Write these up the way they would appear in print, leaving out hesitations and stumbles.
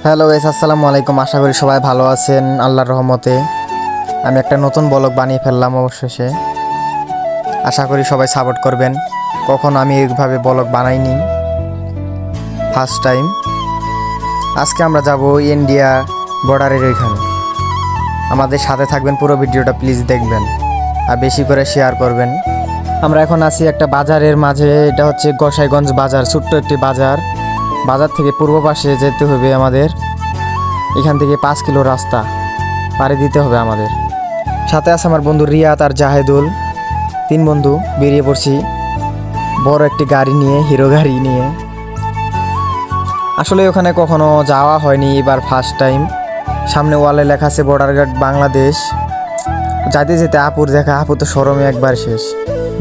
Hello guys, আসসালামু আলাইকুম। আশা করি সবাই ভালো আছেন আল্লাহর রহমতে। আমি একটা নতুন ব্লগ বানিয়ে ফেললাম অবশেষে। আশা করি সবাই সাপোর্ট করবেন। কখনো আমি এইভাবে ব্লগ বানাইনি, ফার্স্ট টাইম। আজকে আমরা যাব ইন্ডিয়া বর্ডারের ওইখানে। আমাদের সাথে থাকবেন, পুরো ভিডিওটা প্লিজ দেখবেন আর বেশি করে শেয়ার করবেন। আমরা এখন আছি একটা বাজারের মাঝে। এটা হচ্ছে গোসাইগঞ্জ বাজার, ছোট্ট একটি বাজার। বাজার থেকে পূর্ব পাশে যেতে হবে আমাদের। এখান থেকে 5 কিলো রাস্তা পাড়ি দিতে হবে আমাদের। সাথে আছে আমার বন্ধু রিয়াদ আর জাহেদুল, 3 বন্ধু বেরিয়ে পড়ছি বড় একটি গাড়ি নিয়ে, হিরো গাড়ি নিয়ে। আসলে ওখানে কখনো যাওয়া হয়নি, এবার ফার্স্ট টাইম। সামনে ওয়ালে লেখা আছে বর্ডার গার্ড বাংলাদেশ। যাইতে যেতে আপুর দেখা, আপু তো শরমে একবার শেষ।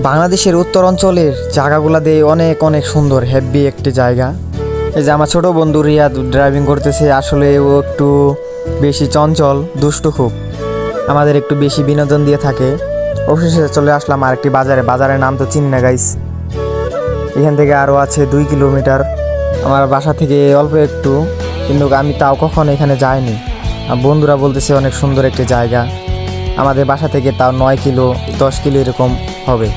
বাংলাদেশের উত্তর অঞ্চলের জায়গাগুলো দিয়ে অনেক অনেক সুন্দর, হেভি একটি জায়গা। এই যে আমার ছোট বন্ধু রিয়াদ ড্রাইভিং করতেছে। আসলে ও একটু বেশি চঞ্চল, দুষ্টু খুব, আমাদের একটু বেশি বিনোদন দিয়ে থাকে। অবশেষে চলে আসলাম আরেকটি বাজারে। বাজারের নাম তো চিন না গাইস। এখান থেকে আরও আছে 2 কিলোমিটার আমার বাসা থেকে, অল্প একটু, কিন্তু আমি তাও কখনো এখানে যাইনি। বন্ধুরা বলতেছে অনেক সুন্দর একটি জায়গা। আমাদের বাসা থেকে তাও 9 কিলো 10 কিলো এরকম হবে।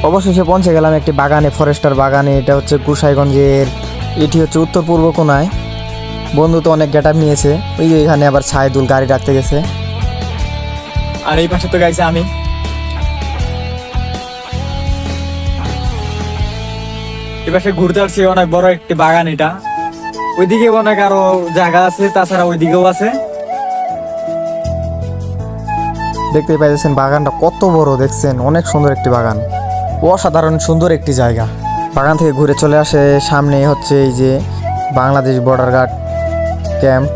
অবশেষে পৌঁছে গেলাম একটি বাগানে, ফরেস্টার বাগানে। এটা হচ্ছে গোসাইগঞ্জের, এটি হচ্ছে উত্তর পূর্ব কোনায়। বন্ধু তো অনেক গেট আপ নিয়েছে। ওই যে এখানে আবার ছায়দুল গাড়ি রাখতে গেছে। আর এই পাশে তো গাইছে আমি। এই পাশে ঘুরতে আসছি, অনেক বড় একটি বাগান এটা। ওইদিকে অনেক আরো জায়গা আছে, তাছাড়া ওইদিকেও আছে। দেখতেই পাইতেছেন বাগানটা কত বড়, দেখছেন? অনেক সুন্দর একটি বাগান, অসাধারণ সুন্দর একটি জায়গা। বাগান থেকে ঘুরে চলে আসে সামনে হচ্ছে এই যে বাংলাদেশ বর্ডার গার্ড ক্যাম্প।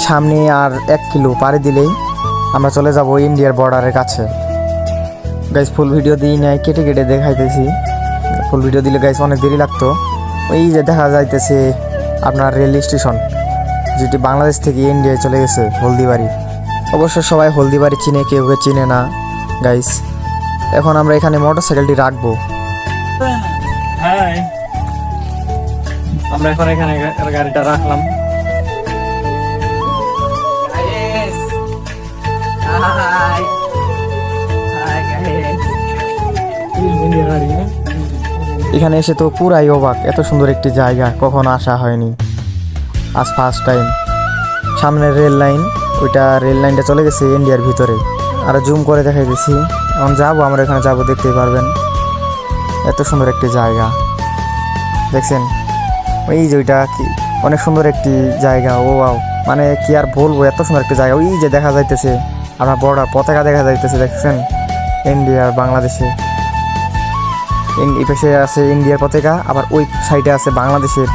সামনে আর 1 কিলো পাড়ি দিলেই আমরা চলে যাব ইন্ডিয়ার বর্ডারের কাছে। গাইস ফুল ভিডিও দিই নাই, কেটে কেটে দেখাইতেছি। ফুল ভিডিও দিলে গাইস অনেক দেরি লাগতো। ওই যে দেখা যাইতেছে আপনার রেল স্টেশন, যেটি বাংলাদেশ থেকে ইন্ডিয়ায় চলে গেছে, হলদিবাড়ি। অবশ্য সবাই হলদিবাড়ি চিনে, কেউ কেউ চিনে না গাইস। এখন আমরা এখানে মোটরসাইকেলটি রাখবো। হ্যাঁ, আমরা এখন এখানে গাড়িটা রাখলাম। এখানে এসে তো পুরাই অবাক, এত সুন্দর একটি জায়গা কখনো আসা হয়নি, আজ ফার্স্ট টাইম। সামনে রেল লাইন, ওইটা রেল লাইনটা চলে গেছে ইন্ডিয়ার ভিতরে। আর জুম করে দেখাই দিচ্ছি। এখন যাবো আমরা, এখানে যাবো, দেখতেই পারবেন। এত সুন্দর একটি জায়গা দেখছেন? ওই যে ওইটা কি অনেক সুন্দর একটি জায়গা। ও ওয়াও, মানে কি আর বলবো, এত সুন্দর একটি জায়গা। ওই যে দেখা যাইতেছে আপনার বর্ডার পতাকা দেখা যাইতেছে, দেখছেন? ইন্ডিয়া আর বাংলাদেশে। এই পাশে আছে ইন্ডিয়ার পতাকা, আবার ওই সাইডে আছে বাংলাদেশের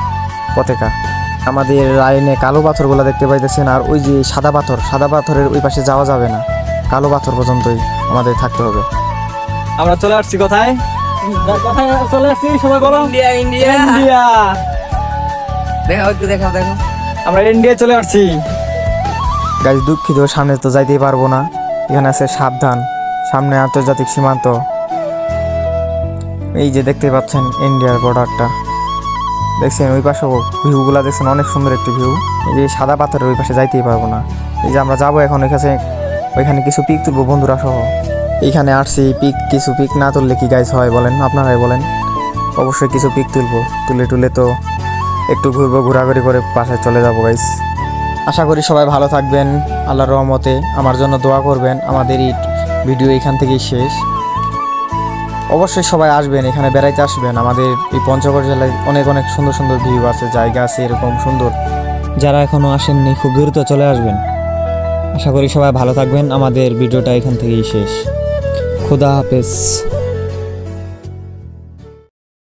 পতাকা। আমাদের লাইনে কালো পাথরগুলো দেখতে পাইতেছেন। আর ওই যে সাদা পাথর, সাদা পাথরের ওই পাশে যাওয়া যাবে না, কালো পাথর পর্যন্তই আমাদের থাকতে হবে। আমরা চলে আসছি কোথায়? কোথায় চলে আসছি সবাই বলো? India India India. দেখাও একটু দেখাও দেখো। আমরা ইন্ডিয়া চলে আসছি। গাইজ দুঃখিত, সামনে তো যাইতেই পারবো না। এখানে আছে সাবধান, সামনে আন্তর্জাতিক সীমান্ত। এই যে দেখতে পাচ্ছেন ইন্ডিয়ার বর্ডারটা, দেখছেন? ওই পাশে ভিউগুলা দেখছেন, অনেক সুন্দর একটি ভিউ। এই যে সাদা পাথরের ওই পাশে যাইতেই পারবো না। এই যে আমরা যাবো এখন ওইখানে কিছু পিক তুলবো বন্ধুরা সহ। এইখানে আসছি, কিছু পিক না তুললে কি গাইজ হয় বলেন? আপনারাই বলেন। অবশ্যই কিছু পিক তুলবো, তুলে তো একটু ঘুরবো, ঘোরাঘুরি করে বাসায় চলে যাবো গাইজ। আশা করি সবাই ভালো থাকবেন আল্লাহর রহমতে। আমার জন্য দোয়া করবেন। আমাদের এই ভিডিও এখান থেকেই শেষ। অবশ্যই সবাই আসবেন, এখানে বেড়াইতে আসবেন। আমাদের এই পঞ্চগড় জেলায় অনেক অনেক সুন্দর সুন্দর ভিউ আছে, জায়গা আছে এরকম সুন্দর। যারা এখনও আসেননি খুব দ্রুত চলে আসবেন। আশা করি সবাই ভালো থাকবেন। আমাদের ভিডিওটা এখান থেকেই শেষ। খোদা হাফেজ।